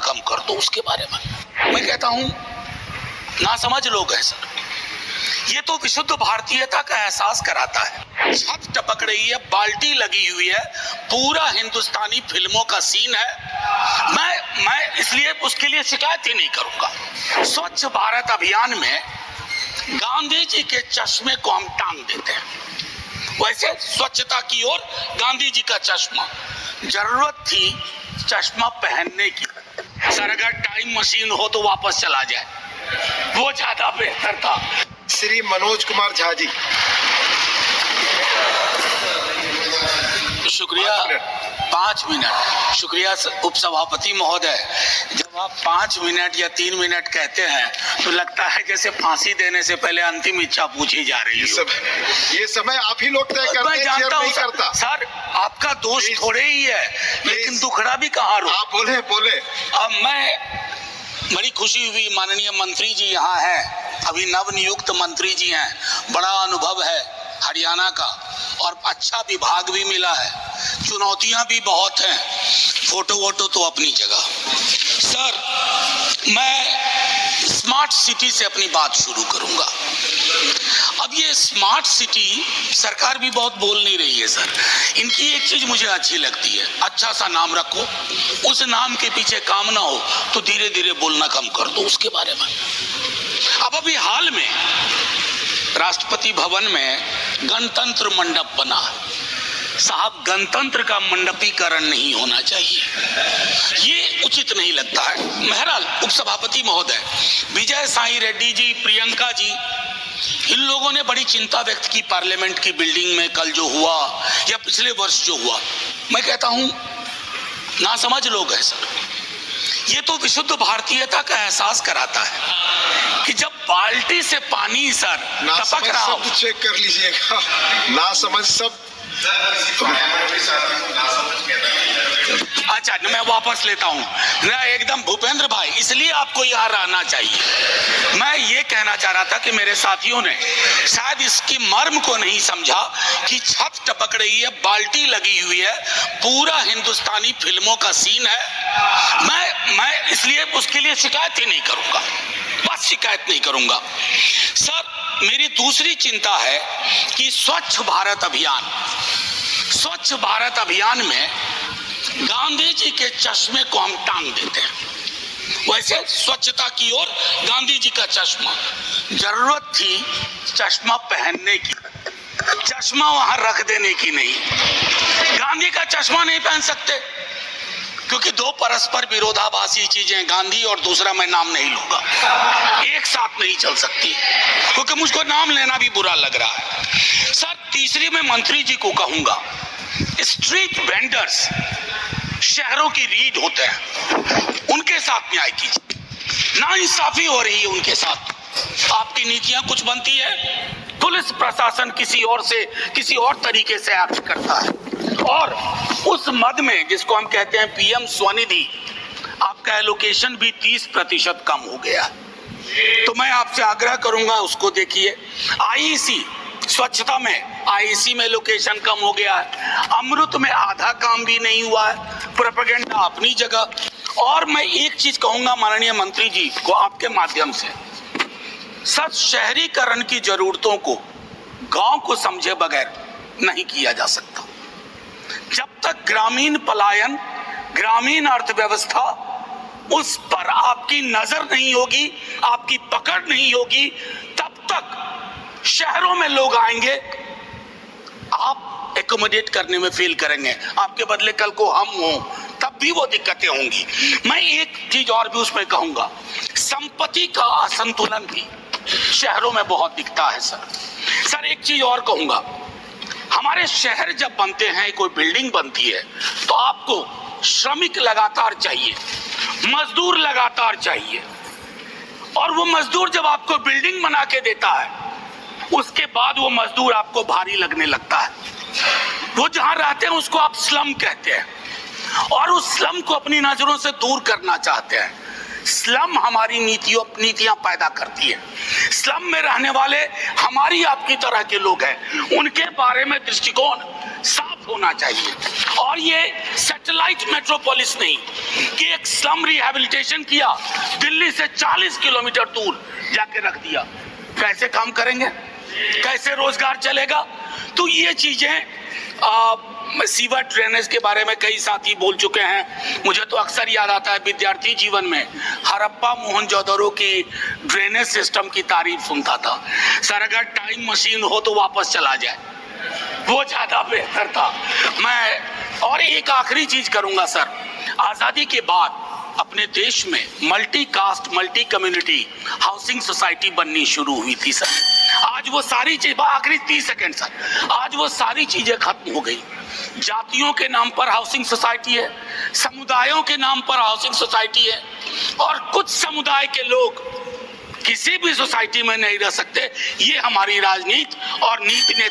कम कर दो उसके बारे में। मैं कहता हूं नासमझ लोग हैं सर। ये तो विशुद्ध भारतीयता का एहसास कराता है। छत टपक रही है, बाल्टी लगी हुई है, पूरा हिंदुस्तानी फिल्मों का सीन है। मैं इसलिए उसके लिए शिकायत ही नहीं करूंगा। स्वच्छ भारत अभियान में गांधी जी के चश्मे को हम टांग देते हैं। वैसे स्वच्छता की ओर गांधी जी का चश्मा, जरूरत थी चश्मा पहनने की। सर अगर टाइम मशीन हो तो वापस चला जाए, वो ज्यादा बेहतर था। श्री मनोज कुमार झा जी। शुक्रिया। 5 मिनट। शुक्रिया उपसभापति महोदय। जब आप 5 मिनट या 3 मिनट कहते हैं तो लगता है जैसे फांसी देने से पहले अंतिम इच्छा पूछी जा रही है। ये समय आप ही लोग तय करते हैं। मैं जानता हूँ सर, आपका दोष थोड़े ही है, लेकिन दुखड़ा भी कहाँ रो। आप बोले। अब मैं बड़ी खुशी हुई, माननीय मंत्री जी यहाँ हैं, अभी नवनियुक्त मंत्री जी हैं, बड़ा अनुभव है हरियाणा का और अच्छा विभाग भी मिला है। चुनौतियां भी बहुत हैं, फोटो वोटो तो अपनी जगह। सर मैं स्मार्ट सिटी से अपनी बात शुरू करूंगा। अब ये स्मार्ट सिटी सरकार भी बहुत बोल नहीं रही है सर। इनकी एक चीज मुझे अच्छी लगती है, अच्छा सा नाम रखो, उस नाम के पीछे काम ना हो तो धीरे धीरे बोलना कम कर दो उसके बारे में। अब अभी हाल में राष्ट्रपति भवन में गणतंत्र मंडप बना। साहब गणतंत्र का मंडपीकरण नहीं होना चाहिए, ये उचित नहीं लगता है। बहरहाल उपसभापति महोदय, विजय साई रेड्डी जी, प्रियंका जी, इन लोगों ने बड़ी चिंता व्यक्त की पार्लियामेंट की बिल्डिंग में कल जो हुआ या पिछले वर्ष जो हुआ। मैं कहता हूं नासमझ लोग हैं सर। ये तो विशुद्ध भारतीयता का एहसास कराता है कि जब बाल्टी से पानी सर टपक रहा हो। चेक कर लीजिएगा, नासमझ सब। अच्छा मैं वापस लेता हूँ ना, एकदम भूपेंद्र भाई, इसलिए आपको यहाँ रहना चाहिए। मैं ये कहना चाह रहा था कि मेरे साथियों ने शायद इसकी मर्म को नहीं समझा कि छत टपक रही है, बाल्टी लगी हुई है, पूरा हिंदुस्तानी फिल्मों का सीन है। मैं इसलिए उसके लिए शिकायत ही नहीं करूंगा, बस शिकायत नहीं करूंगा। सर मेरी दूसरी चिंता है कि स्वच्छ भारत अभियान में गांधी जी के चश्मे को हम टांग देते हैं। वैसे स्वच्छता की ओर गांधी जी का चश्मा, जरूरत थी चश्मा पहनने की, चश्मा वहां रख देने की नहीं। गांधी का चश्मा नहीं पहन सकते क्योंकि दो परस्पर विरोधाभासी चीजें, गांधी और दूसरा मैं नाम नहीं लूंगा, एक साथ नहीं चल सकती क्योंकि मुझको नाम लेना भी बुरा लग रहा है। सर तीसरी मैं मंत्री जी को कहूंगा, स्ट्रीट वेंडर्स शहरों की रीढ़ होते हैं, उनके साथ न्याय कीजिए। नाइंसाफी हो रही है उनके साथ। आपकी नीतियां कुछ बनती है, पुलिस प्रशासन किसी और तरीके से एक्ट करता है और उस मद में जिसको हम कहते हैं पीएम स्वनिधि, आपका एलोकेशन भी 30% कम हो गया। तो मैं आपसे आग्रह करूंगा उसको देखिए। आईसी स्वच्छता में आईसी में लोकेशन कम हो गया है, अमृत में आधा काम भी नहीं हुआ है, प्रोपेगेंडा अपनी जगह। और मैं एक चीज कहूंगा माननीय मंत्री जी को आपके माध्यम से, सर शहरीकरण की जरूरतों को गांव को समझे बगैर नहीं किया जा सकता। जब तक ग्रामीण पलायन, ग्रामीण अर्थव्यवस्था उस पर आपकी नजर नहीं होगी, आपकी पकड़ नहीं होगी, तब तक शहरों में लोग आएंगे, आप एकोमोडेट करने में फेल करेंगे। आपके बदले कल को हम हों तब भी वो दिक्कतें होंगी। मैं एक चीज और भी उसमें कहूंगा, संपत्ति का असंतुलन भी शहरों में बहुत दिखता है सर एक चीज और कहूंगा, हमारे शहर जब बनते हैं, कोई बिल्डिंग बनती है तो आपको श्रमिक लगातार चाहिए, मजदूर लगातार चाहिए, और वो मजदूर जब आपको बिल्डिंग बना के देता है उसके बाद वो मजदूर आपको भारी लगने लगता है। वो जहां रहते हैं उसको आप स्लम कहते हैं और उस स्लम को अपनी नजरों से दूर करना चाहते हैं। स्लम हमारी नीतियां पैदा करती है। स्लम में रहने वाले हमारी आपकी तरह के लोग हैं, उनके बारे में दृष्टिकोण साफ साफ होना चाहिए। और ये सैटेलाइट मेट्रोपोलिस नहीं कि एक स्लम रिहैबिलिटेशन किया, दिल्ली से 40 किलोमीटर दूर जाके रख दिया। कैसे काम करेंगे, कैसे रोजगार चलेगा? तो ये चीजें सीवर ड्रेनेज के बारे में कई साथी बोल चुके हैं। मुझे तो अक्सर याद आता है विद्यार्थी जीवन में हड़प्पा मोहनजोदड़ो की ड्रेनेज सिस्टम की तारीफ सुनता था। सर अगर टाइम मशीन हो तो वापस चला जाए, वो ज्यादा बेहतर था। मैं और एक आखिरी चीज करूंगा सर, आजादी के बाद अपने देश में multi caste multi community housing society बननी शुरू हुई थी सर। आज वो सारी चीज, आखिरी 30 सेकंड सर, आज वो सारी चीजें खत्म हो गई। जातियों के नाम पर हाउसिंग सोसाइटी है, समुदायों के नाम पर हाउसिंग सोसाइटी है, और कुछ समुदाय के लोग किसी भी सोसाइटी में नहीं रह सकते। ये हमारी राजनीति और नीति ने